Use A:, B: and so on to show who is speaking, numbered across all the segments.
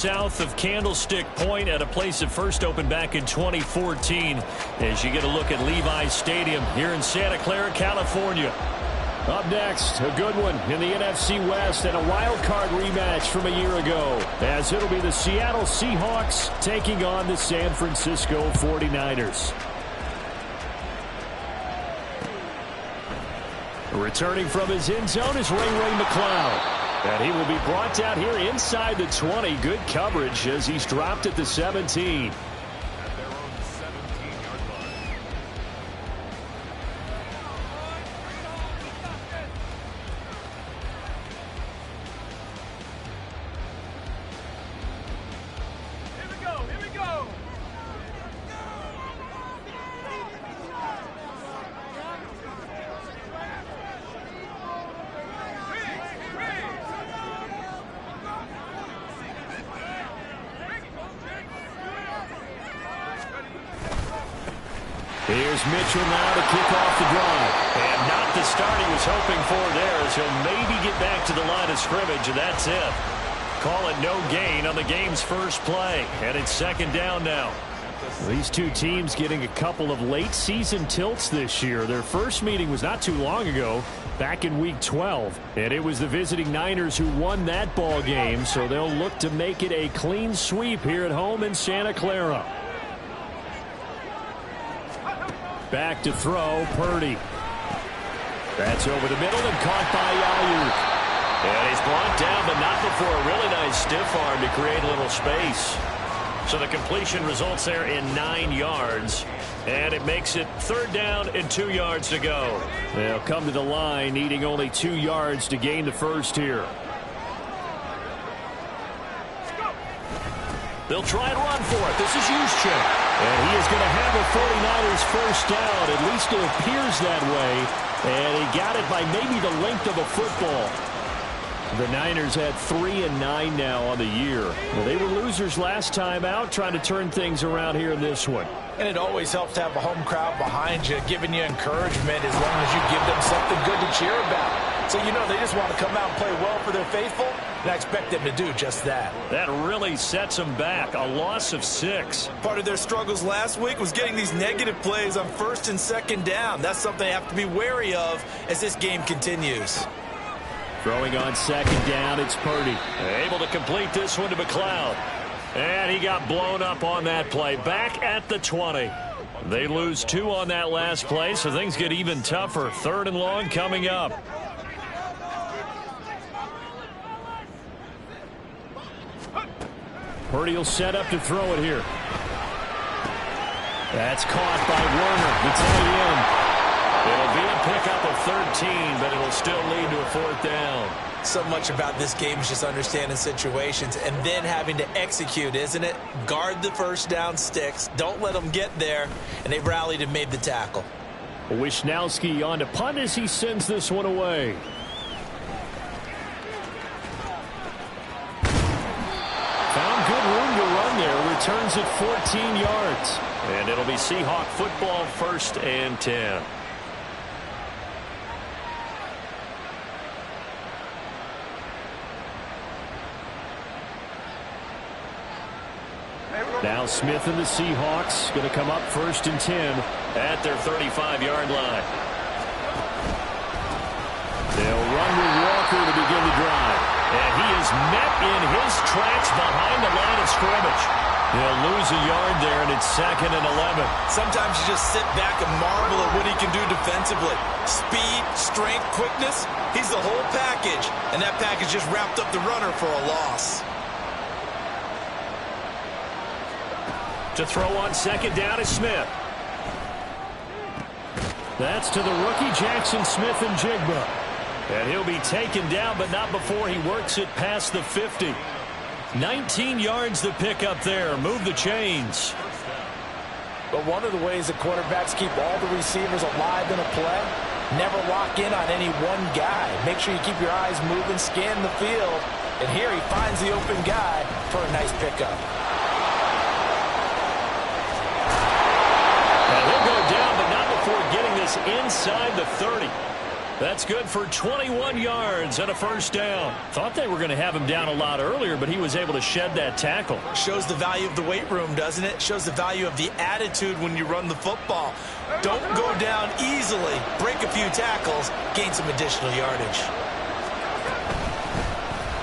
A: South of Candlestick Point at a place that first opened back in 2014 as you get a look at Levi's Stadium here in Santa Clara, California. Up next, a good one in the NFC West and a wild card rematch from a year ago as it'll be the Seattle Seahawks taking on the San Francisco 49ers. Returning from his end zone is Ray McCloud. And he will be brought down here inside the 20. Good coverage as he's dropped at the 17. Here's Mitchell now to kick off the drive. And not the start he was hoping for there as he'll maybe get back to the line of scrimmage, and that's it. Call it no gain on the game's first play. And it's second down now. These two teams getting a couple of late season tilts this year. Their first meeting was not too long ago, back in Week 12. And it was the visiting Niners who won that ball game, so they'll look to make it a clean sweep here at home in Santa Clara. Back to throw, Purdy. That's over the middle and caught by Ayuk. And he's brought down, but not before a really nice stiff arm to create a little space. So the completion results there in 9 yards. And it makes it third down and 2 yards to go. They'll come to the line needing only 2 yards to gain the first here. They'll try and run for it. This is Juszczyk. And he is going to have a 49ers first down. At least it appears that way. And he got it by maybe the length of a football. The Niners at 3-9 now on the year. Well, they were losers last time out, trying to turn things around here in this one.
B: And it always helps to have a home crowd behind you, giving you encouragement as long as you give them something good to cheer about. So, you know, they just want to come out and play well for their faithful, and I expect them to do just that.
A: That really sets them back. A loss of 6.
C: Part of their struggles last week was getting these negative plays on first and second down. That's something they have to be wary of as this game continues.
A: Throwing on second down, it's Purdy. Able to complete this one to McCloud. And he got blown up on that play. Back at the 20. They lose 2 on that last play, so things get even tougher. Third and long coming up. Purdy will set up to throw it here. That's caught by Werner. The tight end. It'll be a pickup of 13, but it'll still lead to a fourth down.
C: So much about this game is just understanding situations and then having to execute, isn't it? Guard the first down sticks. Don't let them get there. And they've rallied and made the tackle.
A: Wisnowski on to punt as he sends this one away. Found good room to run there. Returns it 14 yards. And it'll be Seahawk football, 1st and 10. Now Smith and the Seahawks going to come up 1st and 10 at their 35-yard line. They'll run with Walker to begin the drive. And he is met in his tracks behind the line of scrimmage. They'll lose a yard there, and it's 2nd and 11.
C: Sometimes you just sit back and marvel at what he can do defensively. Speed, strength, quickness. He's the whole package. And that package just wrapped up the runner for a loss.
A: To throw on second down is Smith. That's to the rookie Jackson Smith-Njigba. And he'll be taken down, but not before he works it past the 50. 19 yards to pick up there. Move the chains.
B: But one of the ways that quarterbacks keep all the receivers alive in a play, never lock in on any one guy. Make sure you keep your eyes moving, scan the field. And here he finds the open guy for a nice pickup.
A: And he'll go down, but not before getting this inside the 30. That's good for 21 yards and a first down. Thought they were going to have him down a lot earlier, but he was able to shed that tackle.
C: Shows the value of the weight room, doesn't it? Shows the value of the attitude when you run the football. Don't go down easily. Break a few tackles. Gain some additional yardage.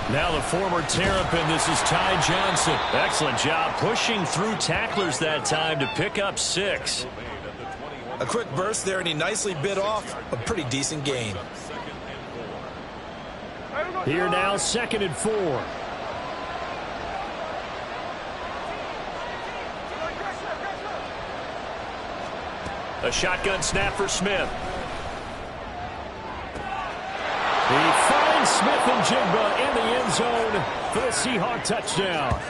A: Now the former Terrapin, this is Ty Johnson. Excellent job pushing through tacklers that time to pick up 6.
C: A quick burst there, and he nicely bit off a pretty decent gain.
A: Here now, 2nd and 4. A shotgun snap for Smith. He finds Smith and Jigba in the end zone for the Seahawk touchdown.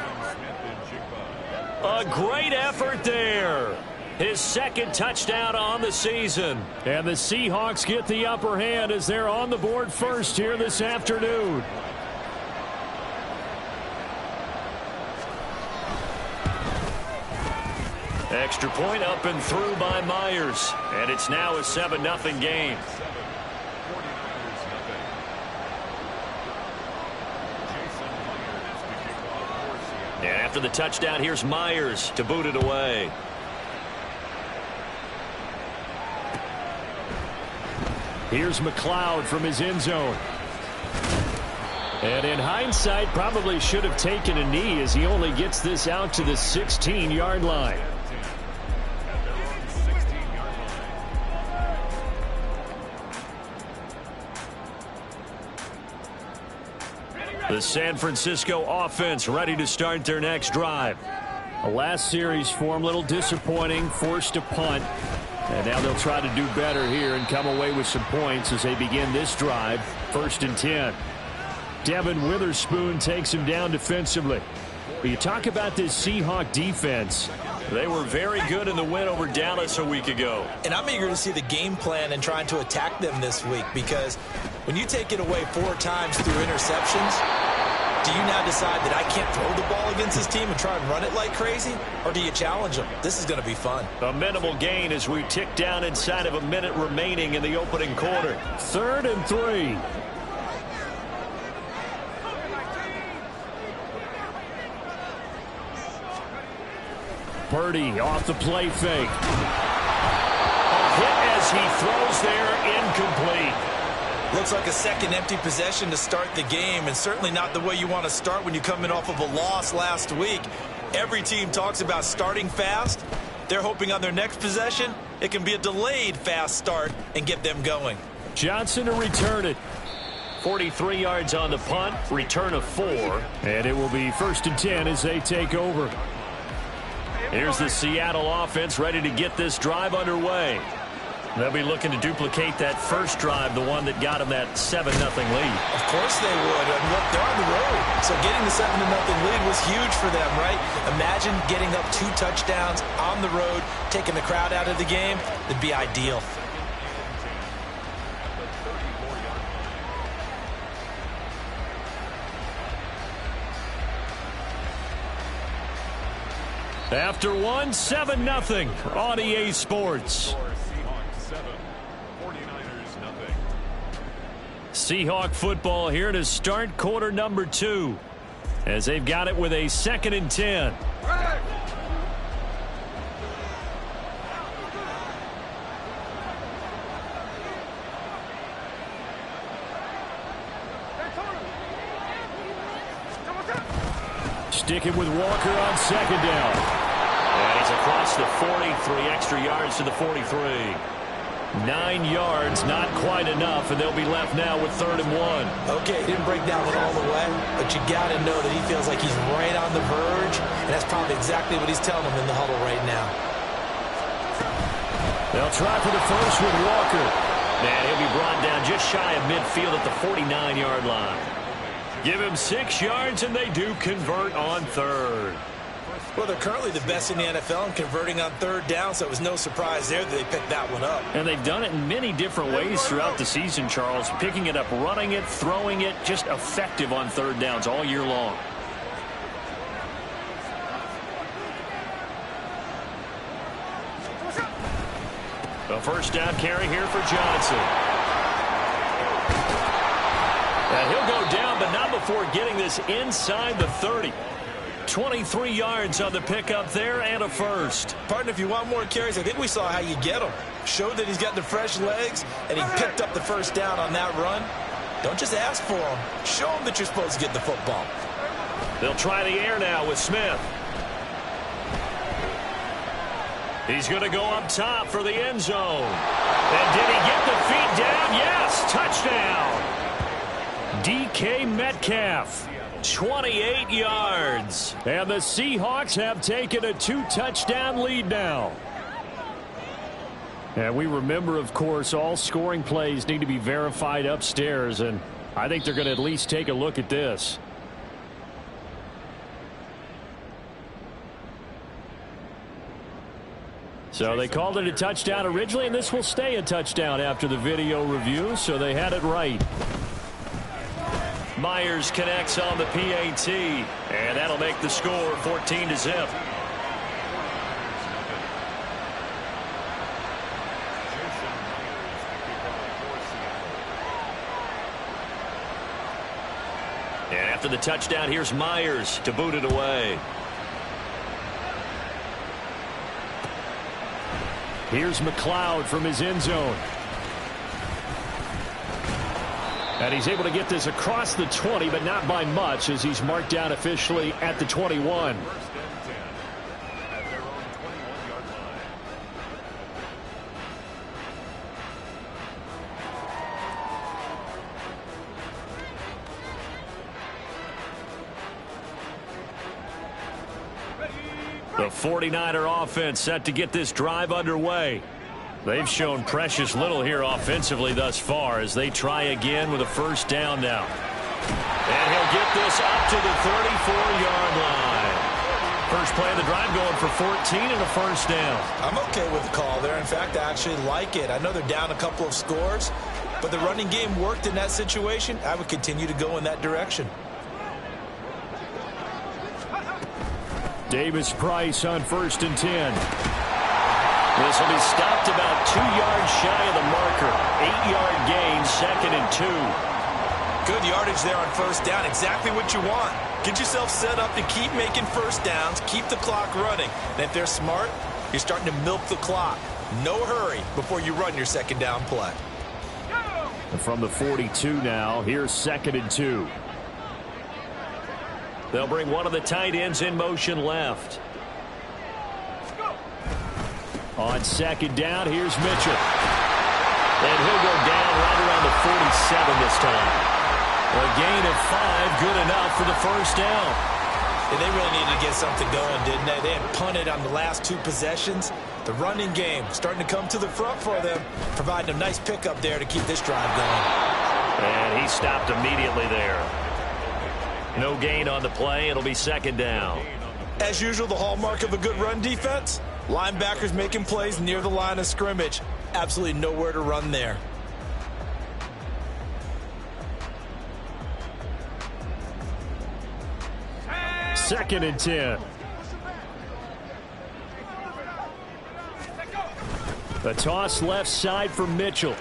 A: A great effort there. His 2nd touchdown on the season. And the Seahawks get the upper hand as they're on the board first here this afternoon. Extra point up and through by Myers. And it's now a 7-0 game. And after the touchdown, here's Myers to boot it away. Here's McLeod from his end zone. And in hindsight, probably should have taken a knee as he only gets this out to the 16-yard line. The San Francisco offense ready to start their next drive. A last series form, a little disappointing, forced a punt. And now they'll try to do better here and come away with some points as they begin this drive. 1st and 10. Devin Witherspoon takes him down defensively. But you talk about this Seahawk defense. They were very good in the win over Dallas a week ago.
C: And I'm eager to see the game plan and trying to attack them this week, because when you take it away 4 times through interceptions, do you now decide that I can't throw the ball against this team and try and run it like crazy? Or do you challenge them? This is going to be fun.
A: A minimal gain as we tick down inside of a minute remaining in the opening quarter. 3rd and 3. Purdy off the play fake. A hit as he throws there, incomplete.
C: Looks like a second empty possession to start the game, and certainly not the way you want to start when you come in off of a loss last week. Every team talks about starting fast. They're hoping on their next possession, it can be a delayed fast start and get them going.
A: Johnson to return it. 43 yards on the punt, return of 4. And it will be 1st and 10 as they take over. Here's the Seattle offense ready to get this drive underway. They'll be looking to duplicate that first drive, the one that got them that 7-0 lead.
C: Of course they would. I mean, look, they're on the road. So getting the 7-0 lead was huge for them, right? Imagine getting up 2 touchdowns on the road, taking the crowd out of the game. That'd be ideal.
A: After 7-0 on EA Sports. Seahawk football here to start quarter number 2 as they've got it with a 2nd and 10. Sticking with Walker on 2nd down. And he's across the 43, extra yards to the 43. 9 yards, not quite enough, and they'll be left now with 3rd and 1.
C: Okay, he didn't break that one all the way, but you got to know that he feels like he's right on the verge, and that's probably exactly what he's telling them in the huddle right now.
A: They'll try for the first with Walker. And he'll be brought down just shy of midfield at the 49-yard line. Give him 6 yards, and they do convert on 3rd.
C: Well, they're currently the best in the NFL in converting on 3rd down, so it was no surprise there that they picked that one up.
A: And they've done it in many different ways throughout the season, Charles. Picking it up, running it, throwing it, just effective on 3rd downs all year long. A first down carry here for Johnson. before getting this inside the 30. 23 yards on the pickup there and a first.
C: Partner, if you want more carries, I think we saw how you get them. Showed that he's got the fresh legs, and he picked up the first down on that run. Don't just ask for them. Show them that you're supposed to get the football.
A: They'll try the air now with Smith. He's going to go up top for the end zone. And did he get the feet down? Yes, touchdown. DK Metcalf, 28 yards. And the Seahawks have taken a 2-touchdown lead now. And we remember, of course, all scoring plays need to be verified upstairs, and I think they're going to at least take a look at this. So they called it a touchdown originally, and this will stay a touchdown after the video review, so they had it right. Myers connects on the PAT, and that'll make the score 14-0. And after the touchdown, here's Myers to boot it away. Here's McLeod from his end zone. And he's able to get this across the 20, but not by much, as he's marked down officially at the 21. The 49er offense set to get this drive underway. They've shown precious little here offensively thus far as they try again with a first down now. And he'll get this up to the 34-yard line. First play of the drive going for 14 and a first down.
B: I'm okay with the call there. In fact, I actually like it. I know they're down a couple of scores, but the running game worked in that situation. I would continue to go in that direction.
A: Davis Price on 1st and 10. This will be stopped about 2 yards shy of the marker. 8-yard gain, 2nd and 2.
B: Good yardage there on first down. Exactly what you want. Get yourself set up to keep making first downs, keep the clock running. And if they're smart, you're starting to milk the clock. No hurry before you run your second down play.
A: And from the 42 now, here's 2nd and 2. They'll bring one of the tight ends in motion left. On 2nd down, here's Mitchell. And he'll go down right around the 47 this time. A gain of 5, good enough for the first down.
B: Yeah, they really needed to get something going, didn't they? They had punted on the last 2 possessions. The running game starting to come to the front for them, providing a nice pickup there to keep this drive going.
A: And he stopped immediately there. No gain on the play. It'll be 2nd down.
B: As usual, the hallmark of a good run defense, linebackers making plays near the line of scrimmage. Absolutely nowhere to run there.
A: Second and 10. The toss left side for Mitchell.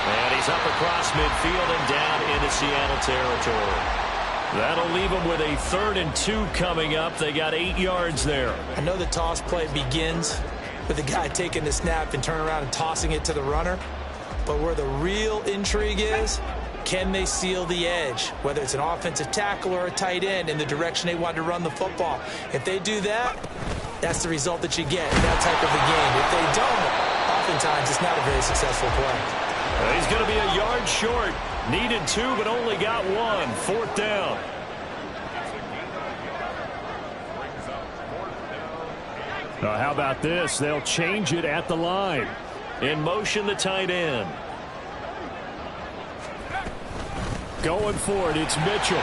A: And he's up across midfield and down into Seattle territory. That'll leave them with a 3rd and 2 coming up. They got 8 yards there.
B: I know the toss play begins with the guy taking the snap and turning around and tossing it to the runner. But where the real intrigue is, can they seal the edge? Whether it's an offensive tackle or a tight end in the direction they want to run the football. If they do that, that's the result that you get in that type of a game. If they don't, oftentimes it's not a very successful play.
A: He's going to be a yard short. Needed 2, but only got 1. 4th down. Now, how about this? They'll change it at the line. In motion, the tight end. Going for it, it's Mitchell.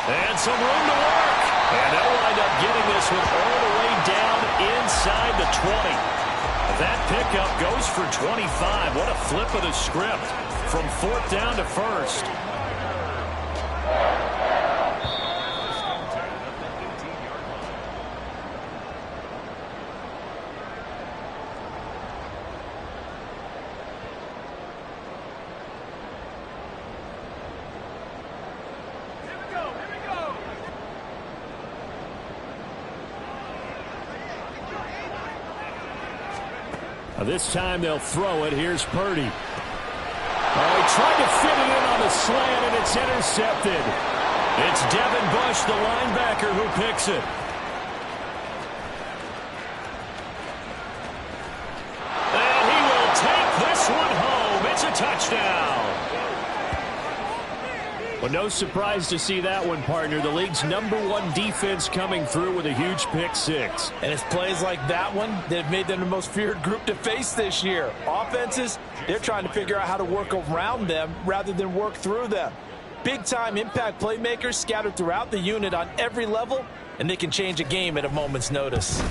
A: And some room to work. And they'll wind up getting this one all the way down inside the 20. That pickup goes for 25. What a flip of the script from 4th down to 1st. This time they'll throw it. Here's Purdy. Oh, he tried to fit it in on the slant, and it's intercepted. It's Devin Bush, the linebacker, who picks it. And he will take this one home. It's a touchdown. Well, no surprise to see that one, partner. The league's #1 defense coming through with a huge pick six.
B: And it's plays like that one that have made them the most feared group to face this year. Offenses, they're trying to figure out how to work around them rather than work through them. Big-time impact playmakers scattered throughout the unit on every level, and they can change a game at a moment's notice.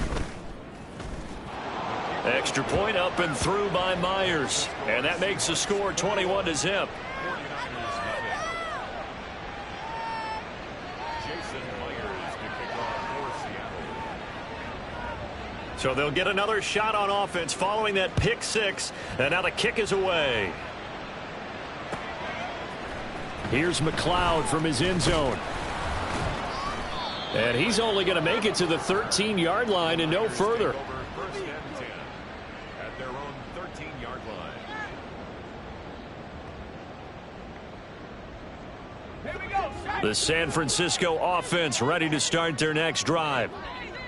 A: Extra point up and through by Myers. And that makes the score 21-0. So they'll get another shot on offense following that pick six. And now the kick is away. Here's McLeod from his end zone. And he's only going to make it to the 13-yard line and no further.
D: First and 10 at their own 13-yard line.
A: The San Francisco offense ready to start their next drive.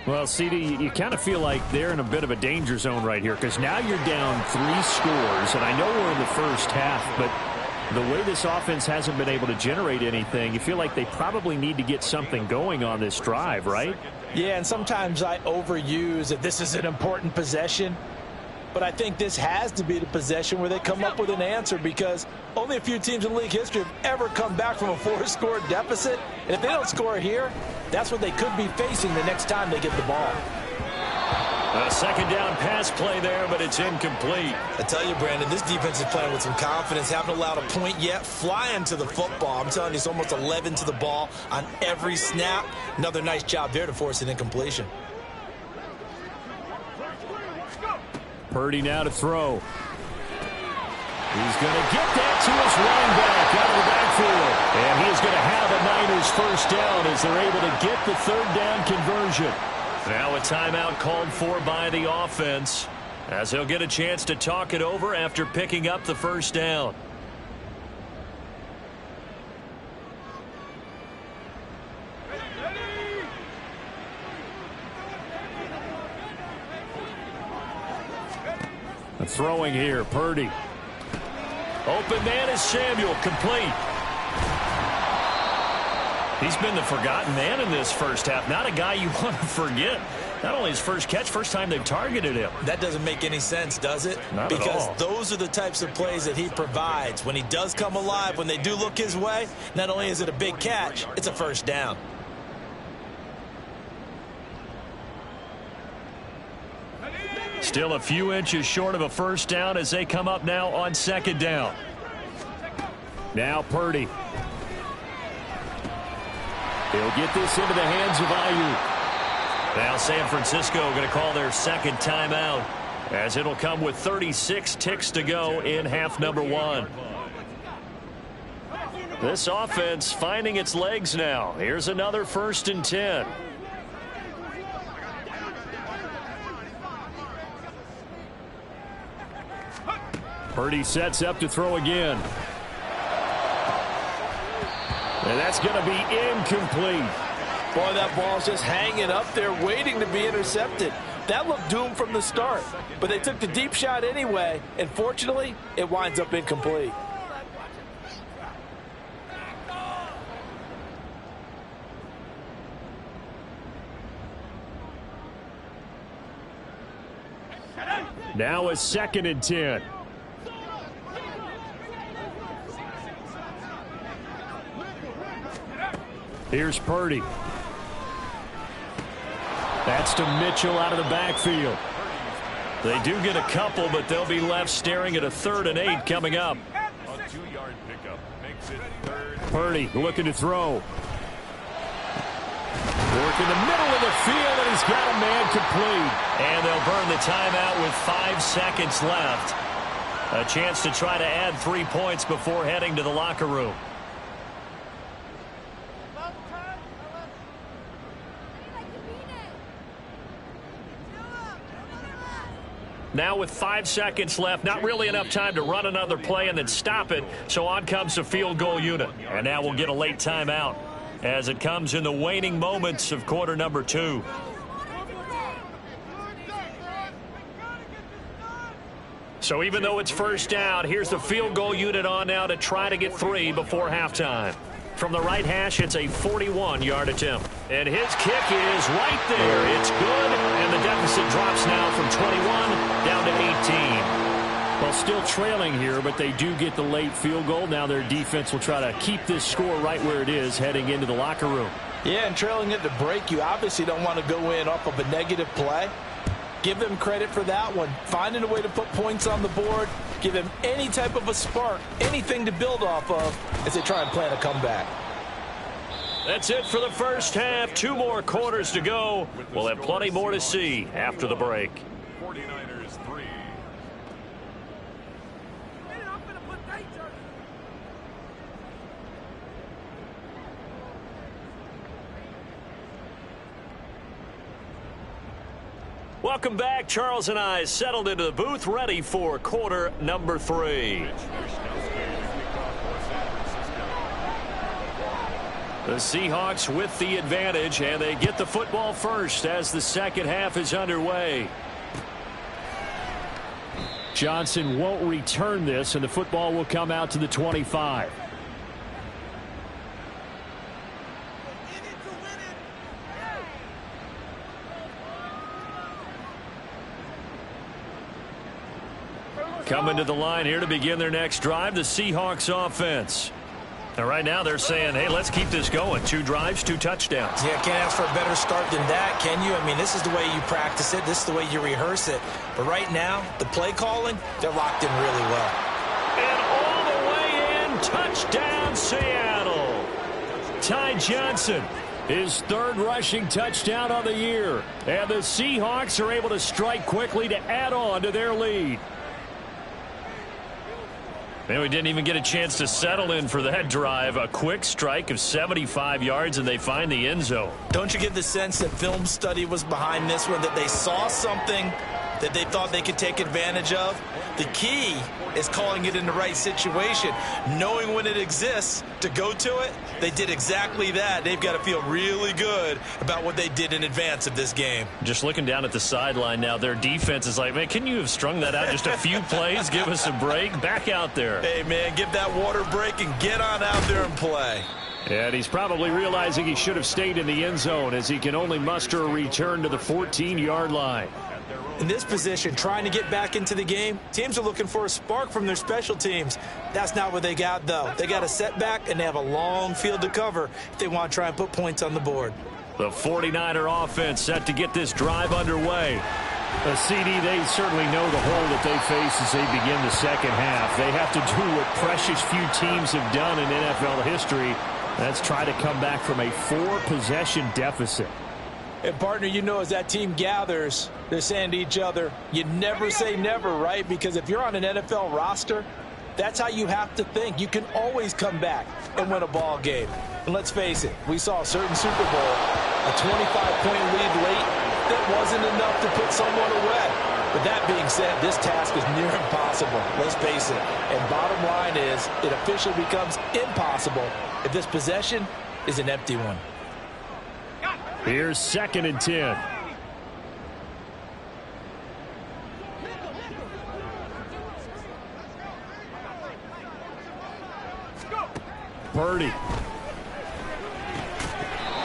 A: Well, CD, you kind of feel like they're in a bit of a danger zone right here because now you're down 3 scores, and I know we're in the first half, but the way this offense hasn't been able to generate anything, you feel like they probably need to get something going on this drive, right?
B: Yeah, and sometimes I overuse that this is an important possession. But I think this has to be the possession where they come up with an answer because only a few teams in league history have ever come back from a 4-score deficit. And if they don't score here, that's what they could be facing the next time they get the ball.
A: A second down pass play there, but it's incomplete.
C: I tell you, Brandon, this defense is playing with some confidence. Haven't allowed a point yet. Flying to the football. I'm telling you, it's almost 11 to the ball on every snap. Another nice job there to force an incompletion.
A: Purdy now to throw. He's going to get that to his running back out of the backfield. And he is going to have a Niners first down as they're able to get the third down conversion. Now a timeout called for by the offense as he'll get a chance to talk it over after picking up the first down. Throwing here, Purdy. Open man is Samuel, complete. He's been the forgotten man in this first half. Not a guy you want to forget. Not only his first catch, first time they've targeted him.
C: That doesn't make any sense, does it?
A: Not at all.
C: Because those are the types of plays that he provides. When he does come alive, when they do look his way, not only is it a big catch, it's a first down.
A: Still a few inches short of a first down as they come up now on second down. Now Purdy. He'll get this into the hands of Ayuk. Now San Francisco going to call their second timeout as it'll come with 36 ticks to go in half number 1. This offense finding its legs now. Here's another 1st and 10. Purdy sets up to throw again. And that's going to be incomplete.
B: Boy, that ball's just hanging up there waiting to be intercepted. That looked doomed from the start. But they took the deep shot anyway, and fortunately, it winds up incomplete.
A: Now a 2nd and 10. Here's Purdy. That's to Mitchell out of the backfield. They do get a couple, but they'll be left staring at a 3rd and 8 coming up.
D: A 2-yard pickup makes it 3rd.
A: Purdy looking to throw. Work in the middle of the field, and he's got a man complete. And they'll burn the timeout with 5 seconds left. A chance to try to add 3 points before heading to the locker room. Now with 5 seconds left, not really enough time to run another play and then stop it. So on comes the field goal unit. And now we'll get a late timeout as it comes in the waning moments of quarter number 2. So even though it's first down, here's the field goal unit on now to try to get 3 before halftime. From the right hash, it's a 41-yard attempt. And his kick is right there. It's good, and the deficit drops now from 21 down to 18. Well, still trailing here, but they do get the late field goal. Now their defense will try to keep this score right where it is heading into the locker room.
B: Yeah, and trailing at the break, you obviously don't want to go in off of a negative play. Give them credit for that one. Finding a way to put points on the board. Give them any type of a spark, anything to build off of as they try and plan a comeback.
A: That's it for the first half. 2 more quarters to go. We'll have plenty more to see after the break.
D: 49ers 3.
A: Welcome back. Charles and I settled into the booth, ready for quarter number 3. The Seahawks with the advantage, and they get the football first as the second half is underway. Johnson won't return this, and the football will come out to the 25. Coming to the line here to begin their next drive, the Seahawks offense. And right now they're saying, hey, let's keep this going. 2 drives, 2 touchdowns.
B: Yeah, can't ask for a better start than that, can you? I mean, this is the way you practice it. This is the way you rehearse it. But right now, the play calling, they're locked in really well.
A: And all the way in, touchdown Seattle. Ty Johnson, his 3rd rushing touchdown on the year. And the Seahawks are able to strike quickly to add on to their lead. And we didn't even get a chance to settle in for that drive. A quick strike of 75 yards, and they find the end zone.
B: Don't you get the sense that film study was behind this one, that they saw something that they thought they could take advantage of? The key is calling it in the right situation, knowing when it exists to go to it. They did exactly that. They've got to feel really good about what they did in advance of this game.
A: Just looking down at the sideline now, their defense is like, man, can you have strung that out just a few plays? Give us a break. Back out there.
B: Hey, man, give that water break and get on out there and play.
A: And he's probably realizing he should have stayed in the end zone as he can only muster a return to the 14-yard line.
B: In this position, trying to get back into the game, teams are looking for a spark from their special teams. That's not what they got, though. They got a setback, and they have a long field to cover if they want to try and put points on the board.
A: The 49er offense set to get this drive underway. The CD, they certainly know the hole that they face as they begin the second half. They have to do what precious few teams have done in NFL history. That's try to come back from a 4-possession deficit.
B: And, partner, you know, as that team gathers, they're saying to each other, you never say never, right? Because if you're on an NFL roster, that's how you have to think. You can always come back and win a ball game. And let's face it, we saw a certain Super Bowl, a 25-point lead late, that wasn't enough to put someone away. But that being said, this task is near impossible. Let's face it. And bottom line is, it officially becomes impossible if this possession is an empty one.
A: Here's 2nd and 10. Purdy.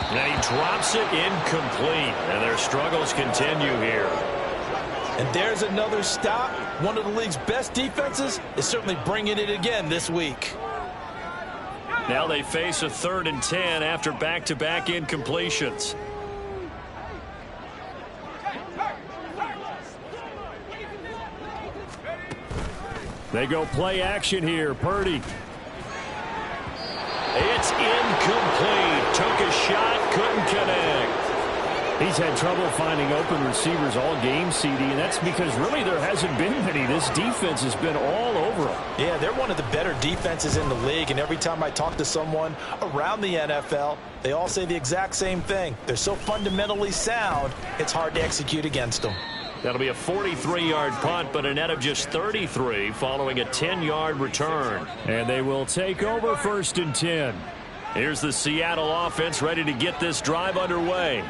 A: Now he drops it incomplete, and their struggles continue here.
B: And there's another stop. One of the league's best defenses is certainly bringing it again this week.
A: Now they face a 3rd and 10 after back-to-back incompletions. They go play action here. Purdy. It's incomplete. Took a shot, couldn't connect. He's had trouble finding open receivers all game, CD, and that's because really there hasn't been many. This defense has been all over them.
B: Yeah, they're one of the better defenses in the league, and every time I talk to someone around the NFL, they all say the exact same thing. They're so fundamentally sound, it's hard to execute against them.
A: That'll be a 43-yard punt, but a net of just 33 following a 10-yard return.
E: And they will take over 1st and 10.
A: Here's the Seattle offense ready to get this drive underway.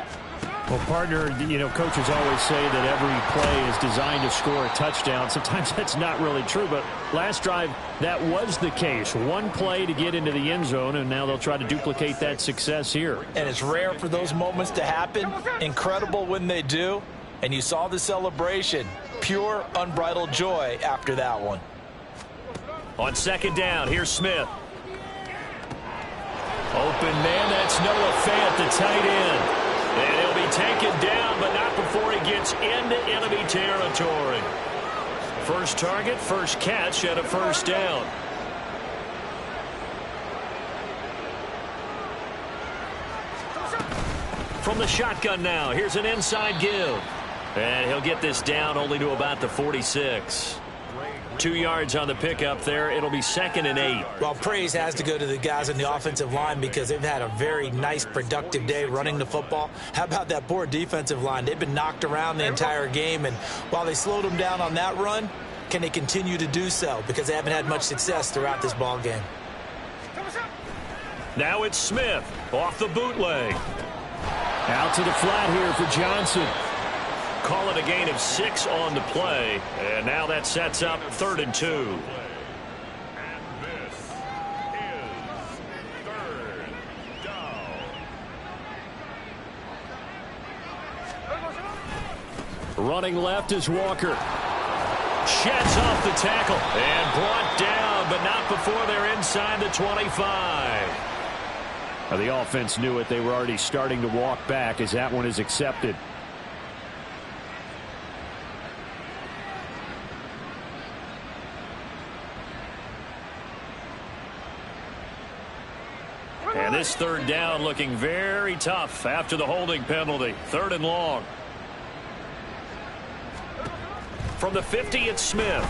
E: Well, partner, coaches always say that every play is designed to score a touchdown. Sometimes that's not really true, but last drive, that was the case. One play to get into the end zone, and now they'll try to duplicate that success here.
B: And it's rare for those moments to happen. Incredible when they do. And you saw the celebration. Pure, unbridled joy after that one.
A: On 2nd down, here's Smith. Open man, that's Noah Fant, the tight end. And he'll be taken down, but not before he gets into enemy territory. First target, first catch at a 1st down. From the shotgun now, here's an inside give. And he'll get this down only to about the 46. 2 yards on the pickup there. It'll be 2nd and 8.
B: Well, praise has to go to the guys on the offensive line because they've had a very nice, productive day running the football. How about that poor defensive line? They've been knocked around the entire game, and while they slowed them down on that run, can they continue to do so? Because they haven't had much success throughout this ball game.
A: Now it's Smith off the bootleg.
E: Out to the flat here for Johnson.
A: Call it a gain of 6 on the play, and now that sets up 3rd and 2.
D: And this is 3rd down.
E: Running left is Walker.
A: Sheds off the tackle and brought down, but not before they're inside the 25.
E: Now, the offense knew it. They were already starting to walk back as that one is accepted.
A: And this 3rd down looking very tough after the holding penalty. 3rd and long. From the 50, it's Smith.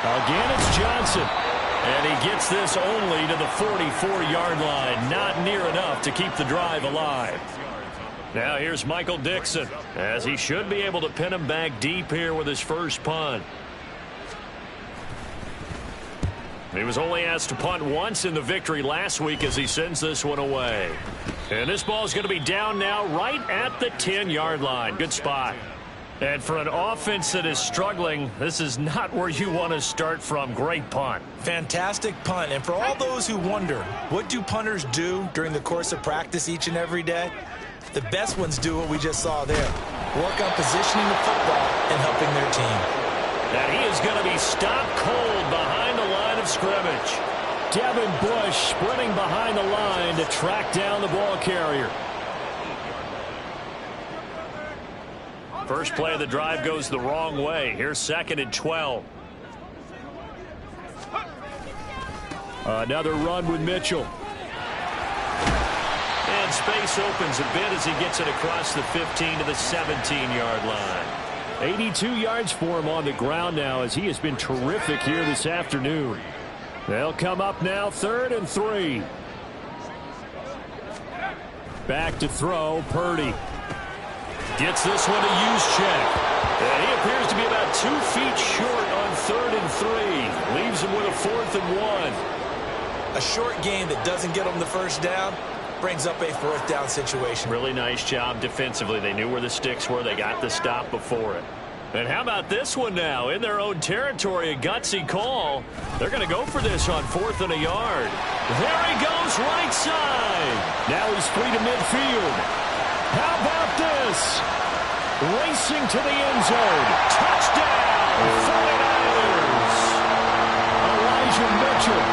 E: Again, it's Johnson.
A: And he gets this only to the 44-yard line. Not near enough to keep the drive alive. Now here's Michael Dixon, as he should be able to pin him back deep here with his first punt. He was only asked to punt once in the victory last week as he sends this one away. And this ball is going to be down now right at the 10-yard line. Good spot. And for an offense that is struggling, this is not where you want to start from. Great punt.
B: Fantastic punt. And for all those who wonder, what do punters do during the course of practice each and every day? The best ones do what we just saw there. Work on positioning the football and helping their team.
A: And he is going to be stopped cold behind the line of scrimmage.
E: Devin Bush sprinting behind the line to track down the ball carrier.
A: First play of the drive goes the wrong way. Here's 2nd and 12.
E: Another run with Mitchell.
A: And space opens a bit as he gets it across the 15 to the 17-yard line.
E: 82 yards for him on the ground now as he has been terrific here this afternoon. They'll come up now 3rd and 3. Back to throw, Purdy.
A: Gets this one to Juszczyk. And he appears to be about 2 feet short on 3rd and 3. Leaves him with a 4th and 1.
B: A short game that doesn't get him the first down brings up a 4th down situation.
A: Really nice job defensively. They knew where the sticks were. They got the stop before it. And how about this one now? In their own territory, a gutsy call. They're going to go for this on 4th and a yard. There he goes, right side.
E: Now he's free to midfield. How about this? Racing to the end zone. Touchdown, 49ers. Elijah Mitchell,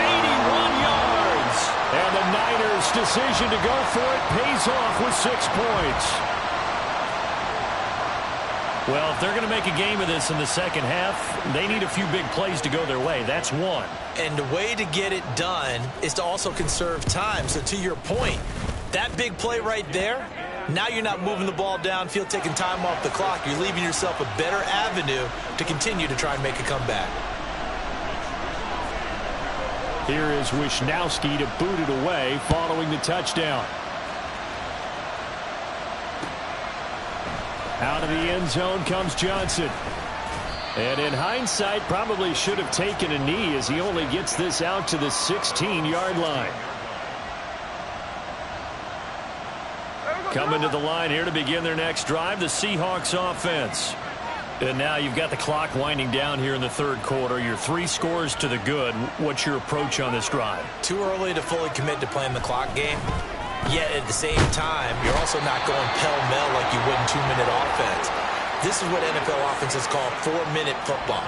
E: 81 yards. And the Niners' decision to go for it pays off with 6 points.
A: Well, if they're going to make a game of this in the second half, they need a few big plays to go their way. That's one.
B: And the way to get it done is to also conserve time. So to your point, that big play right there, now you're not moving the ball downfield, taking time off the clock. You're leaving yourself a better avenue to continue to try and make a comeback.
E: Here is Wisnowski to boot it away following the touchdown. Out of the end zone comes Johnson. And in hindsight, probably should have taken a knee as he only gets this out to the 16-yard line. Coming to the line here to begin their next drive, the Seahawks offense. And now you've got the clock winding down here in the third quarter. You're 3 scores to the good. What's your approach on this drive?
B: Too early to fully commit to playing the clock game. Yet at the same time, you're also not going pell-mell like you would in 2-minute offense. This is what NFL offenses call 4-minute football.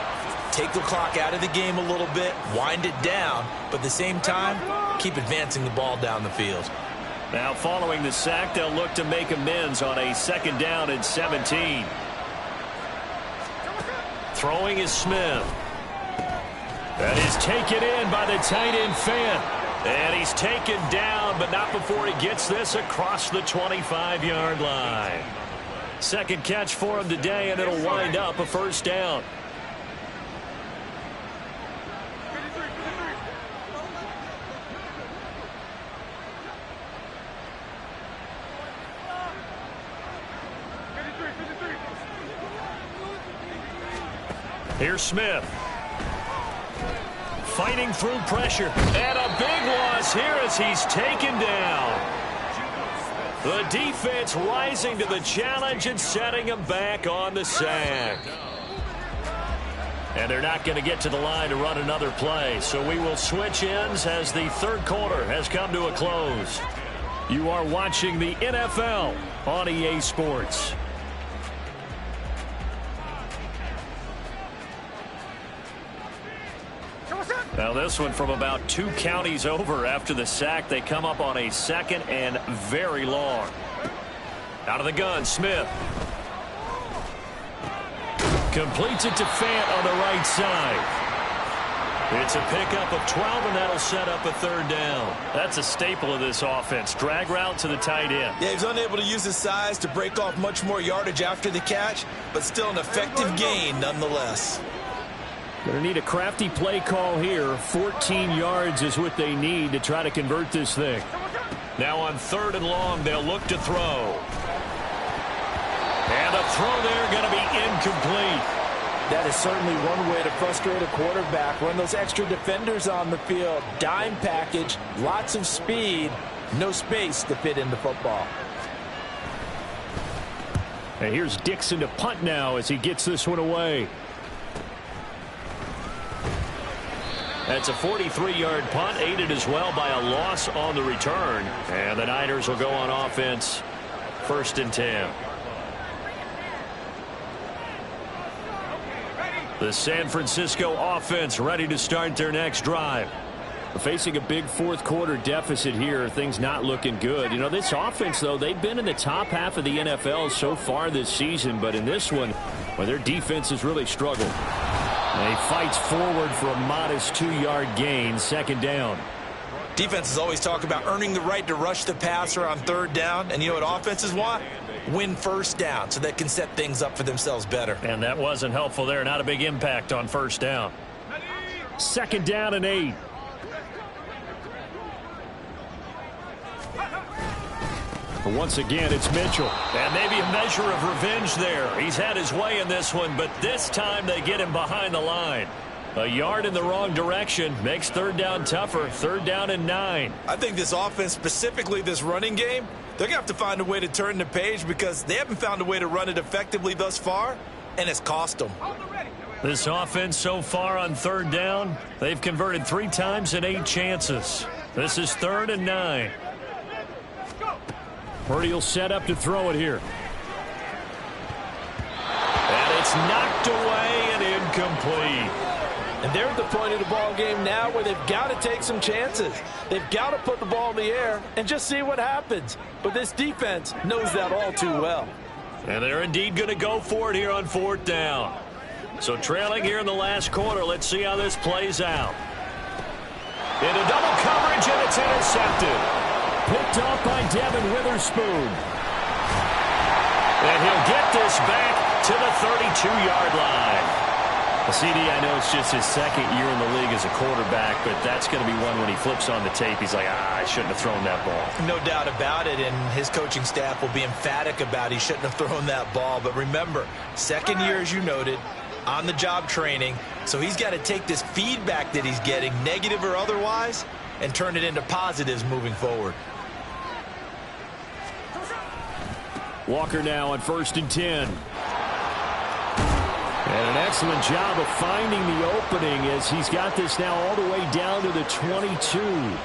B: Take the clock out of the game a little bit, wind it down, but at the same time, keep advancing the ball down the field.
A: Now following the sack, they'll look to make amends on a 2nd down and 17. Throwing is Smith. That is taken in by the tight end Fant. And he's taken down, but not before he gets this across the 25-yard line. Second catch for him today, and it'll wind up a 1st down. Here's Smith. Fighting through pressure. And a big loss here as he's taken down. The defense rising to the challenge and setting him back on the sack. And they're not going to get to the line to run another play. So we will switch ends as the third quarter has come to a close. You are watching the NFL on EA Sports. Now this one from about 2 counties over after the sack. They come up on a 2nd and very long. Out of the gun, Smith. Completes it to Fant on the right side. It's a pickup of 12, and that'll set up a 3rd down. That's a staple of this offense. Drag route to the tight end.
C: Yeah, he's unable to use his size to break off much more yardage after the catch, but still an effective gain nonetheless.
E: Going to need a crafty play call here. 14 yards is what they need to try to convert this thing.
A: Now on 3rd and long, they'll look to throw. And a throw there going to be incomplete.
B: That is certainly one way to frustrate a quarterback. Run those extra defenders on the field. Dime package, lots of speed, no space to fit in the football.
E: And here's Dixon to punt now as he gets this one away.
A: That's a 43-yard punt, aided as well by a loss on the return. And the Niners will go on offense, 1st and 10. The San Francisco offense ready to start their next drive. Facing a big 4th quarter deficit here, things not looking good. You know, this offense, though, they've been in the top half of the NFL so far this season, but in this one, well, their defense has really struggled. And he fights forward for a modest 2-yard gain, 2nd down.
C: Defenses always talk about earning the right to rush the passer on 3rd down, and you know what offenses want? Win 1st down so they can set things up for themselves better.
A: And that wasn't helpful there. Not a big impact on 1st down.
E: 2nd down and 8. But once again, it's Mitchell.
A: And maybe a measure of revenge there. He's had his way in this one, but this time they get him behind the line. A yard in the wrong direction makes 3rd down tougher. 3rd down and 9.
C: I think this offense, specifically this running game, they're going to have to find a way to turn the page because they haven't found a way to run it effectively thus far, and it's cost them.
A: This offense so far on 3rd down, they've converted 3 times in 8 chances. This is 3rd and 9.
E: Purdy will set up to throw it here.
A: And it's knocked away and incomplete.
B: And they're at the point of the ball game now where they've got to take some chances. They've got to put the ball in the air and just see what happens. But this defense knows that all too well.
A: And they're indeed going to go for it here on 4th down. So trailing here in the last quarter, let's see how this plays out. Into double coverage, and it's intercepted.
E: Picked off by Devin Witherspoon.
A: And he'll get this back to the 32-yard line. CD, I know it's just his second year in the league as a quarterback, but that's going to be one when he flips on the tape. He's like, I shouldn't have thrown that ball.
C: No doubt about it, and his coaching staff will be emphatic about he shouldn't have thrown that ball. But remember, second year, as you noted, on-the-job training, so he's got to take this feedback that he's getting, negative or otherwise, and turn it into positives moving forward.
E: Walker now on 1st and 10. And an excellent job of finding the opening as he's got this now all the way down to the 22.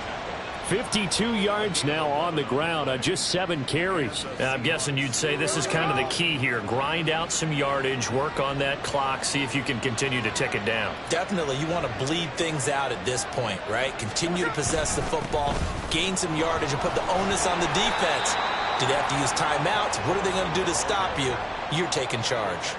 E: 52 yards now on the ground on just 7 carries.
A: I'm guessing you'd say this is kind of the key here. Grind out some yardage, work on that clock, see if you can continue to tick it down.
C: Definitely, you want to bleed things out at this point, right? Continue to possess the football, gain some yardage, and put the onus on the defense. Do they have to use timeouts? What are they going to do to stop you? You're taking charge.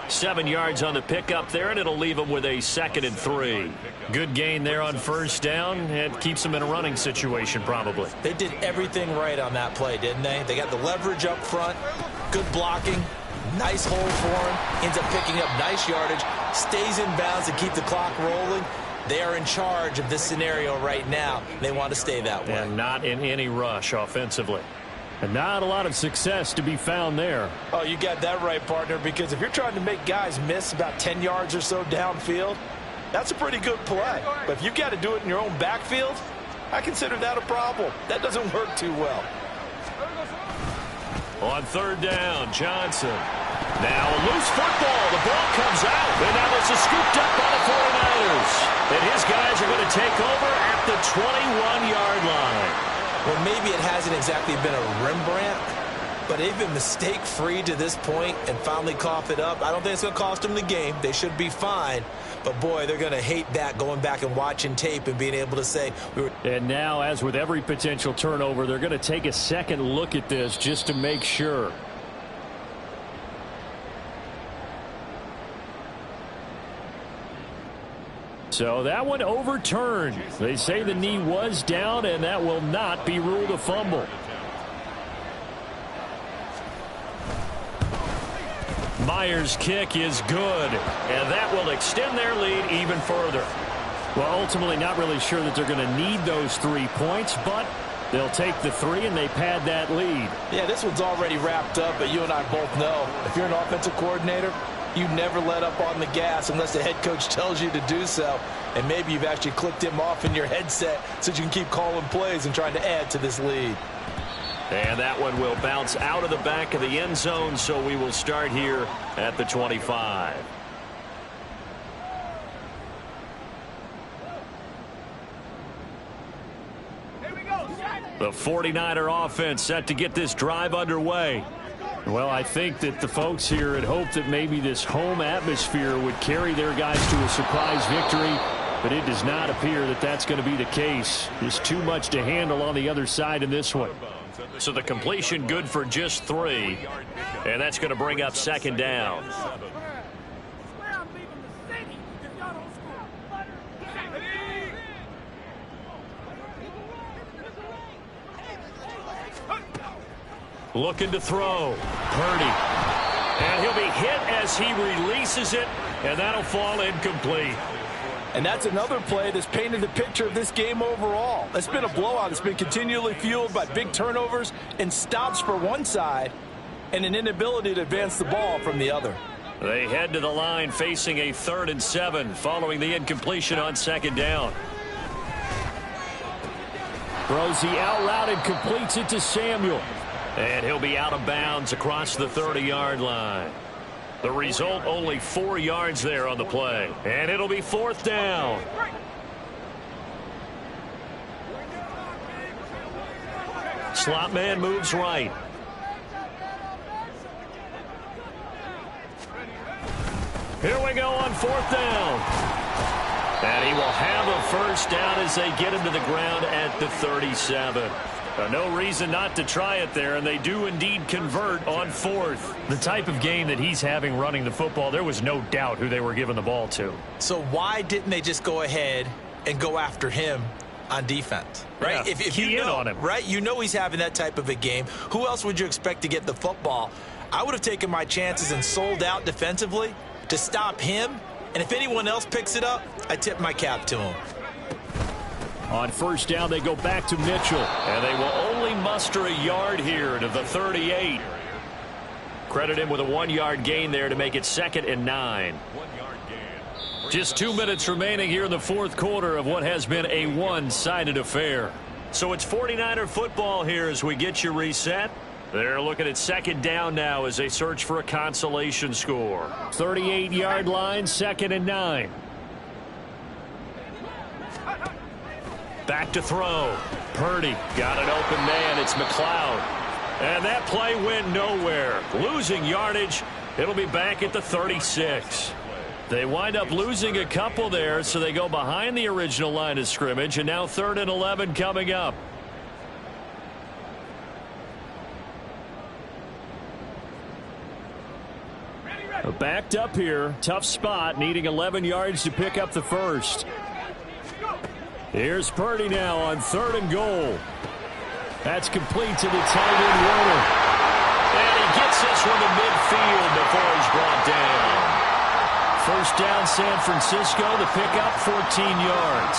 A: 7 yards on the pickup there, and it'll leave them with a 2nd and 3. Good gain there on 1st down. It keeps them in a running situation, probably.
C: They did everything right on that play, didn't they? They got the leverage up front, good blocking, nice hole for him, ends up picking up nice yardage, stays in bounds to keep the clock rolling. They are in charge of this scenario right now. They want to stay that way.
A: And not in any rush offensively.
E: And not a lot of success to be found there.
B: Oh, you got that right, partner, because if you're trying to make guys miss about 10 yards or so downfield, that's a pretty good play. But if you've got to do it in your own backfield, I consider that a problem. That doesn't work too well.
A: On 3rd down, Johnson. Now a loose football. The ball comes out. And now this is scooped up by the 49ers. And his guys are going to take over at the 21-yard line.
C: Well, maybe it hasn't exactly been a Rembrandt, but they've been mistake-free to this point and finally cough it up. I don't think it's going to cost them the game. They should be fine. But, boy, they're going to hate that, going back and watching tape and being able to say.
E: And now, as with every potential turnover, they're going to take a second look at this just to make sure. So that one overturned. They say the knee was down, and that will not be ruled a fumble.
A: Myers' kick is good, and that will extend their lead even further.
E: Well, ultimately not really sure that they're going to need those 3 points, but they'll take the 3 and they pad that lead.
B: Yeah, this one's already wrapped up, but you and I both know if you're an offensive coordinator, you never let up on the gas unless the head coach tells you to do so. And maybe you've actually clicked him off in your headset so you can keep calling plays and trying to add to this lead.
A: And that one will bounce out of the back of the end zone, so we will start here at the 25. The 49er offense set to get this drive underway.
E: Well, I think that the folks here had hoped that maybe this home atmosphere would carry their guys to a surprise victory, but it does not appear that that's going to be the case. There's too much to handle on the other side in this one.
A: So the completion good for just 3, and that's going to bring up 2nd down. Looking to throw. Purdy. And he'll be hit as he releases it, and that'll fall incomplete.
B: And that's another play that's painted the picture of this game overall. It's been a blowout. It's been continually fueled by big turnovers and stops for one side and an inability to advance the ball from the other.
A: They head to the line facing a 3rd and 7 following the incompletion on 2nd down.
E: Throws the out route and completes it to Samuel.
A: And he'll be out of bounds across the 30-yard line. The result, only 4 yards there on the play. And it'll be 4th down. Slot man moves right. Here we go on 4th down. And he will have a 1st down as they get him to the ground at the 37. No reason not to try it there, and they do indeed convert on 4th. The type of game that he's having running the football, there was no doubt who they were giving the ball to.
C: So why didn't they just go ahead and go after him on defense? Right?
A: Yeah,
C: if
A: key
C: you know,
A: in on him.
C: right? You know he's having that type of a game. Who else would you expect to get the football? I would have taken my chances and sold out defensively to stop him And if anyone else picks it up, I tip my cap to him.
E: On first down, they go back to Mitchell.
A: And they will only muster a yard here to the 38. Credit him with a 1-yard gain there to make it 2nd and 9.
D: 1-yard gain.
A: Just 2 minutes remaining here in the fourth quarter of what has been a one-sided affair. So it's 49er football here as we get you reset. They're looking at 2nd down now as they search for a consolation score.
E: 38-yard line, 2nd and 9.
A: Back to throw. Purdy got an open man. It's McLeod. And that play went nowhere. Losing yardage. It'll be back at the 36. They wind up losing a couple there, so they go behind the original line of scrimmage, and now 3rd and 11 coming up.
E: Backed up here. Tough spot, needing 11 yards to pick up the first. Here's Purdy now on 3rd and goal. That's complete to the tight end Warner.
A: And he gets this from the midfield before he's brought down.
E: First down San Francisco, the pickup 14 yards.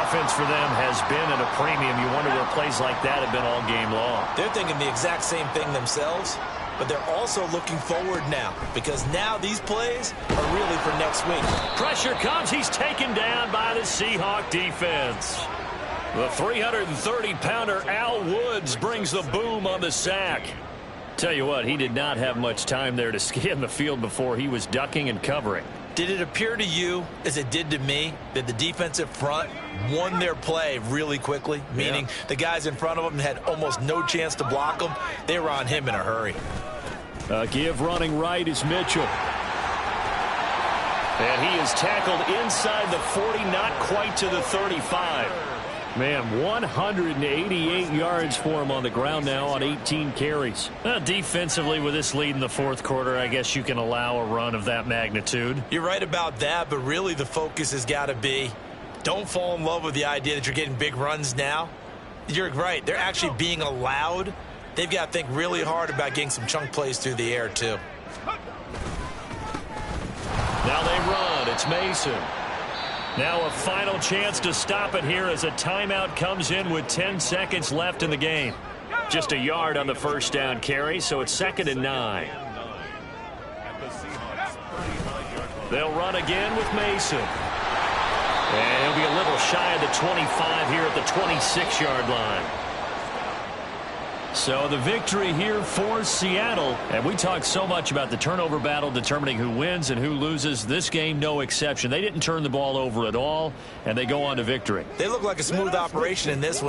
A: Offense for them has been at a premium. You wonder where plays like that have been all game long.
C: They're thinking the exact same thing themselves, but they're also looking forward now because now these plays are really for next week.
A: Pressure comes. He's taken down by the Seahawk defense. The 330-pounder Al Woods brings the boom on the sack. Tell you what, he did not have much time there to scan the field before he was ducking and covering.
C: Did it appear to you, as it did to me, that the defensive front won their play really quickly? Meaning the guys in front of them had almost no chance to block them. They were on him in a hurry.
E: Give running right is Mitchell.
A: And he is tackled inside the 40, not quite to the 35.
E: Man, 188 yards for him on the ground now on 18 carries.
A: Defensively, with this lead in the fourth quarter, I guess you can allow a run of that magnitude.
C: You're right about that, but really the focus has got to be don't fall in love with the idea that you're getting big runs now. You're right. They're actually being allowed. They've got to think really hard about getting some chunk plays through the air, too.
A: Now they run. It's Mason. Now a final chance to stop it here as a timeout comes in with 10 seconds left in the game. Just a yard on the first down carry, so it's 2nd and 9. They'll run again with Mason. And he'll be a little shy of the 25 here at the 26-yard line.
E: So the victory here for Seattle. And we talked so much about the turnover battle determining who wins and who loses. This game, no exception. They didn't turn the ball over at all, and they go on to victory.
C: They look like a smooth operation in this one.